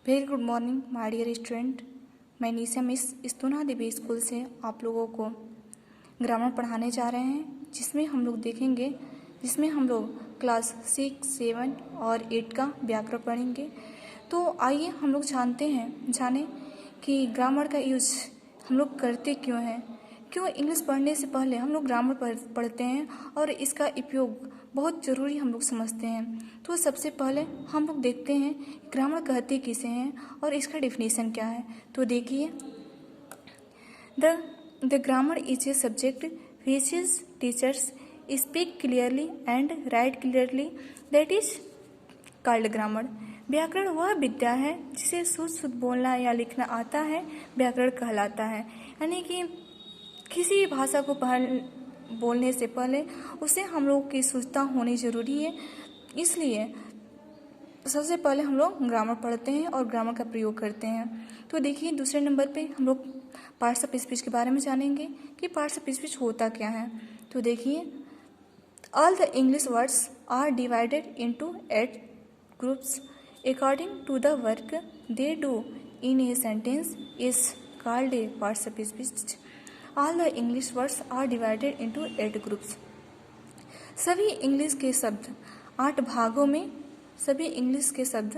Very good morning my dear student. मैं Nisha miss स्तुना देवी school से आप लोगों को ग्रामर पढ़ाने जा रहे हैं, जिसमें हम लोग क्लास 6, 7 और 8 का व्याकरण पढ़ेंगे। तो आइए हम लोग जाने कि ग्रामर का यूज हम लोग करते क्यों हैं, क्यों इंग्लिश पढ़ने से पहले हम लोग ग्रामर पढ़ते हैं और इसका उपयोग बहुत ज़रूरी हम लोग समझते हैं। तो सबसे पहले हम लोग देखते हैं ग्रामर कहते किसे हैं और इसका डेफिनेशन क्या है। तो देखिए, the grammar is a subject which is teachers speak clearly and right clearly, that is called grammar. व्याकरण वह विद्या है जिसे शुद्ध बोलना या लिखना आता है, व्याकरण कहलाता है। यानी कि किसी भी भाषा को बोलने से पहले उसे हम लोग की शुद्धता होनी ज़रूरी है। इसलिए सबसे पहले हम लोग ग्रामर पढ़ते हैं और ग्रामर का प्रयोग करते हैं। तो देखिए, दूसरे नंबर पे हम लोग पार्ट्स ऑफ स्पीच के बारे में जानेंगे कि पार्ट्स ऑफ स्पीच होता क्या है। तो देखिए, all the English words are divided into 8 groups according to the work they do in a sentence is called a parts of speech. All the English words are divided into 8 groups. सभी English के शब्द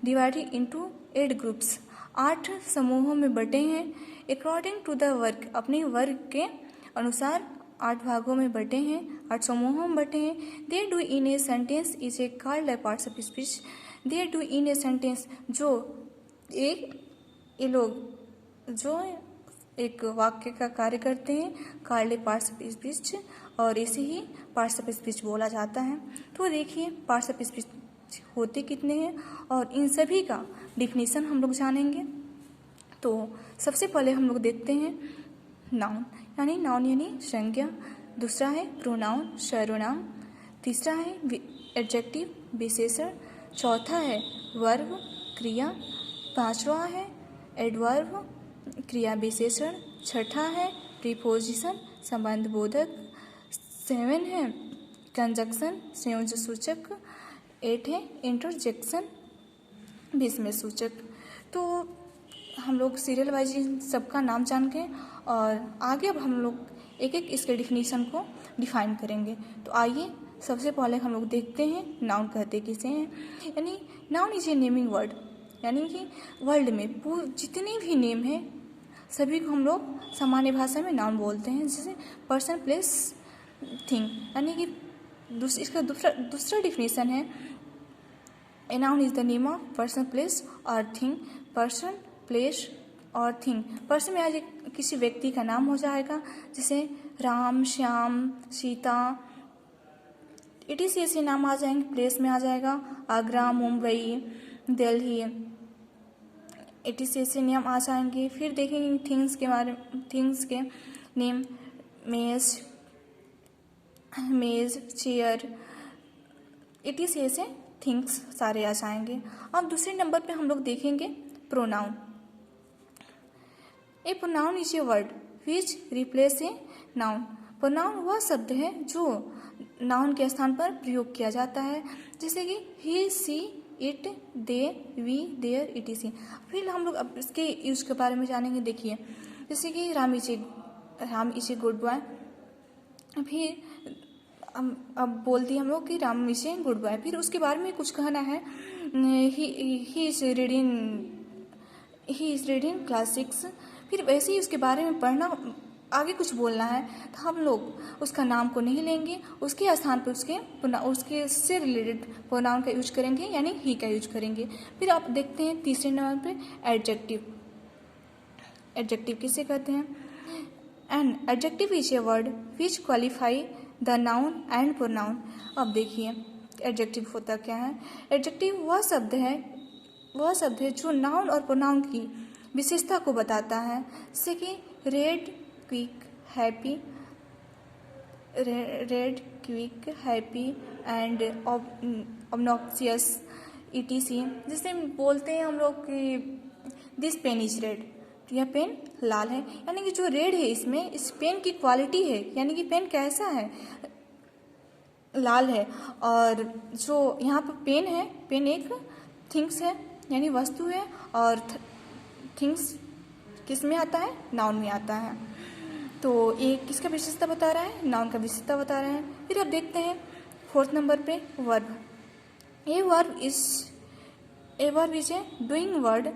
divided into 8 groups 8 समूहों में बटे हैं। According to the work, अपने वर्ग के अनुसार 8 भागों में बटे हैं, 8 समूहों में बटे हैं। दे do in a sentence is a called a parts of speech. They do in a sentence, ये लोग जो एक वाक्य का कार्य करते हैं, called a parts of speech, और इसे ही पार्ट्स ऑफ स्पीच बोला जाता है। तो देखिए, पार्ट्स ऑफ स्पीच होते कितने हैं और इन सभी का डिफिनीशन हम लोग जानेंगे। तो सबसे पहले हम लोग देखते हैं नाउन यानी संज्ञा। दूसरा है प्रोनाउन सर्वनाम। तीसरा है एडजेक्टिव विशेषण। चौथा है वर्ब क्रिया। पांचवा है एडवर्ब क्रिया विशेषण। छठा है प्रीपोजिशन संबंध बोधक। 7 है कंजक्शन संयोज्य सूचक। 8 है इंटरजेक्शन विस्मय सूचक। तो हम लोग सीरियल वाइज इन सबका नाम जान के और आगे अब हम लोग एक एक इसके डिफिनीशन को डिफाइन करेंगे। तो आइए सबसे पहले हम लोग देखते हैं नाउन कहते किसे हैं। यानी noun is a naming word, यानी कि वर्ल्ड में जितने भी नेम हैं सभी को हम लोग सामान्य भाषा में नाउन बोलते हैं, जैसे पर्सन प्लेस थिंग। यानी कि इसका दूसरा डिफिनेशन है a noun is the name of person place और थिंग। पर्सन प्लेस और थिंग, पर्सन में आज किसी व्यक्ति का नाम हो जाएगा, जैसे राम, श्याम, सीता, इटीसी ऐसे नाम आ जाएंगे। प्लेस में आ जाएगा आगरा, मुंबई, दिल्ली, इटीसी ऐसे नाम आ जाएंगे। फिर देखेंगे थिंग्स के नेम, मेज, चेयर, इटीसी ऐसे थिंग्स सारे आ जाएंगे। अब दूसरे नंबर पे हम लोग देखेंगे pronoun. A pronoun is a word which replace a noun. Pronoun वह शब्द है जो नाउन के स्थान पर प्रयोग किया जाता है, जैसे कि he, she, it, they, we, there, etc. फिर हम लोग अब इसके यूज के बारे में जानेंगे। देखिए, जैसे कि Ram is a good boy. फिर अब बोल दिए हम लोग कि Ram is a good boy. फिर उसके बारे में कुछ कहना है, ही इज रीडिंग क्लास 6। फिर वैसे ही उसके बारे में पढ़ना, आगे कुछ बोलना है तो हम लोग उसका नाम को नहीं लेंगे, उसके स्थान पर उसके से रिलेटेड प्रोनाउन का यूज करेंगे, यानी ही का यूज करेंगे। फिर आप देखते हैं तीसरे नंबर पे एडजेक्टिव। एडजेक्टिव किसे कहते हैं? And adjective is a word which qualify the noun and pronoun. अब देखिए एडजेक्टिव होता क्या है। एडजेक्टिव वह शब्द है जो नाउन और प्रोनाउन की विशेषता को बताता है, जैसे कि red, quick, happy and obnoxious, etc. जैसे बोलते हैं हम लोग कि दिस पेन इज रेड, यह पेन लाल है। यानी कि जो रेड है इसमें इस पेन की क्वालिटी है, यानी कि पेन कैसा है, लाल है। और जो यहाँ पर पेन है, पेन एक थिंग्स है, यानी वस्तु है, और थिंग्स किस में आता है, नाउन में आता है। तो ये किसका विशेषता बता रहा है, नाउन का विशेषता बता रहा है। फिर अब देखते हैं 4th नंबर पे verb. A verb is a doing word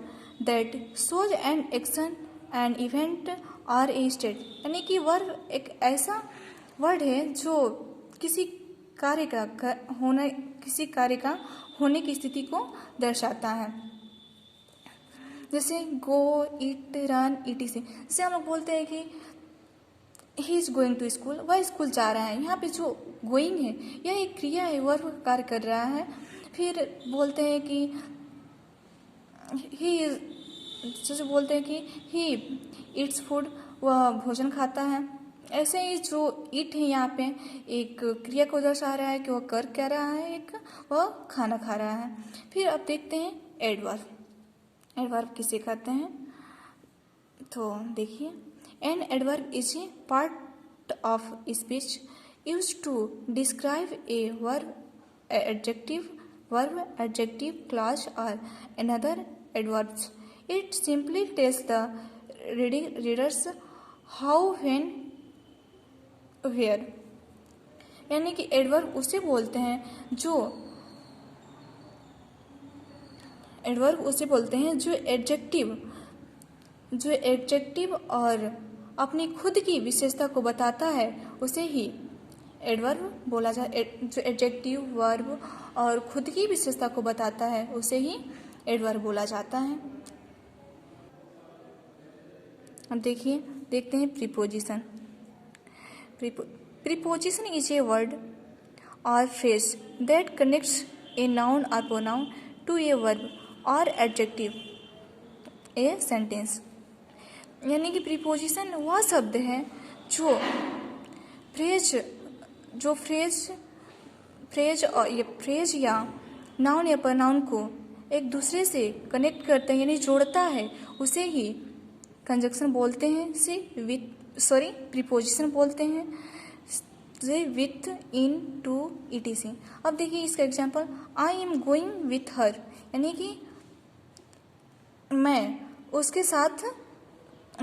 that shows an action an event और ए स्टेट, यानी कि वर्ब एक ऐसा वर्ड है जो किसी कार्य का होने की स्थिति को दर्शाता है। जैसे गो, इट, रन, etc। जैसे हम लोग बोलते हैं कि he is going to school, वह स्कूल जा रहा है। यहाँ पे जो गोइंग है यह एक क्रिया है, वर्ब कार्य कर रहा है। फिर बोलते हैं कि ही, जैसे बोलते हैं कि ही इट्स फूड, वह भोजन खाता है। ऐसे ही जो इट है यहाँ पे एक क्रिया को दर्शा रहा है कि वह कर क्या रहा है, एक वह खाना खा रहा है। फिर अब देखते हैं एडवर्ब। एडवर्ब किसे कहते हैं, तो देखिए, an adverb is a part of speech used to describe a verb, adjective, verb, adjective, clause or another adverbs. It simply tells the readers how, when, where। यानी कि एडवर्ब उसे बोलते हैं जो एडजेक्टिव और अपनी खुद की विशेषता को बताता है, उसे ही एडवर्ब बोला जाए। जो एडजेक्टिव, वर्ब और खुद की विशेषता को बताता है उसे ही एडवर्ब बोला जाता है। अब देखते हैं preposition. Preposition is a word or phrase that connects a noun or pronoun to a verb or adjective a sentence. यानी कि प्रीपोजिशन वह शब्द है जो फ्रेज या नाउन या प्रोनाउन को एक दूसरे से कनेक्ट करते हैं, यानी जोड़ता है, उसे ही कंजक्शन बोलते हैं, प्रीपोजिशन बोलते हैं, से विथ, इन, टू, etc। अब देखिए इसका example, I am going with her, यानी कि मैं उसके साथ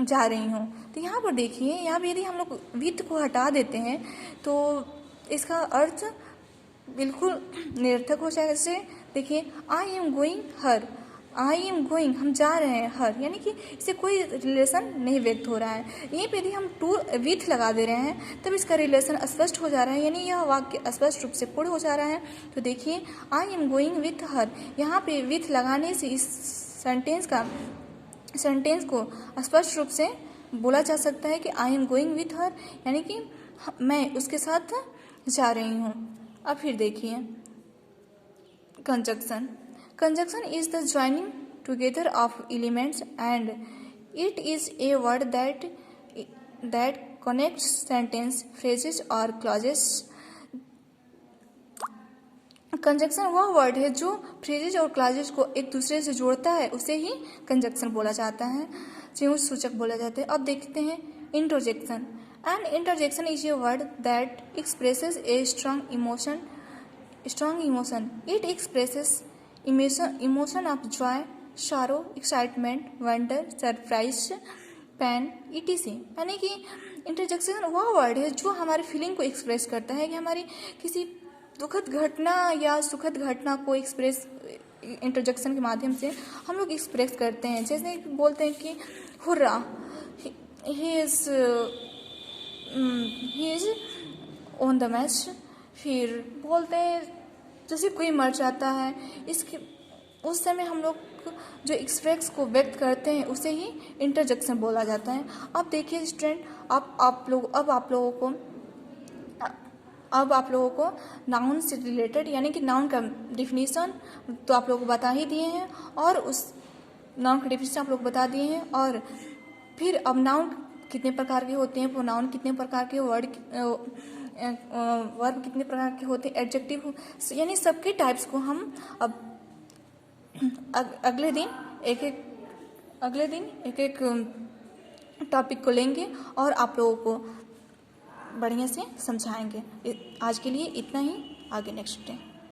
जा रही हूँ। तो यहाँ पर देखिए, यहाँ पर यदि हम लोग विथ को हटा देते हैं तो इसका अर्थ बिल्कुल निरर्थक हो जाएगा। जैसे देखिए, I am going her, I am going हम जा रहे हैं, हर, यानी कि इससे कोई रिलेशन नहीं व्यक्त हो रहा है। यहीं पे यदि हम टू विथ लगा दे रहे हैं तब इसका रिलेशन स्पष्ट हो जा रहा है, यानी यह वाक्य स्पष्ट रूप से पूर्ण हो जा रहा है। तो देखिए, I am going with her, यहाँ पे विथ लगाने से इस सेंटेंस को स्पष्ट रूप से बोला जा सकता है कि I am going with her, यानी कि मैं उसके साथ जा रही हूँ। अब फिर देखिए conjunction. Conjunction is the joining together of elements and it is a word that connects sentence, phrases और क्लॉजेस। कंजक्शन वह वर्ड है जो फ्रेजेस और क्लॉजेस को एक दूसरे से जोड़ता है, उसे ही कंजक्शन बोला जाता है, संयुक्त सूचक बोला जाता है। अब देखते हैं interjection. An interjection is a word that expresses a strong emotion. It expresses emotion of joy, sorrow, excitement, wonder, surprise, pain, etc। यानी कि इंटरजेक्शन वह वर्ड है जो हमारी फीलिंग को एक्सप्रेस करता है, कि हमारी किसी दुखद घटना या सुखद घटना को इंटरजेक्शन के माध्यम से हम लोग एक्सप्रेस करते हैं। जैसे बोलते हैं कि hurrah, he is on the match. फिर बोलते हैं जैसे कोई मर जाता है, इसके उस समय हम लोग जो एक्सप्रेस को व्यक्त करते हैं उसे ही इंटरजेक्शन बोला जाता है। अब देखिए स्टूडेंट, अब आप लोगों को नाउन से रिलेटेड, यानी कि नाउन का डिफिनीशन तो आप लोगों को बता ही दिए हैं, और उस नाउन का डिफिनीशन आप लोग बता दिए हैं। और फिर अब नाउन कितने प्रकार के होते हैं, प्रोनाउन कितने प्रकार के, वर्ब कितने प्रकार के होते हैं, एडजेक्टिव, यानी सबके टाइप्स को हम अब अगले दिन एक एक टॉपिक को लेंगे और आप लोगों को बढ़िया से समझाएंगे। आज के लिए इतना ही, आगे नेक्स्ट डे।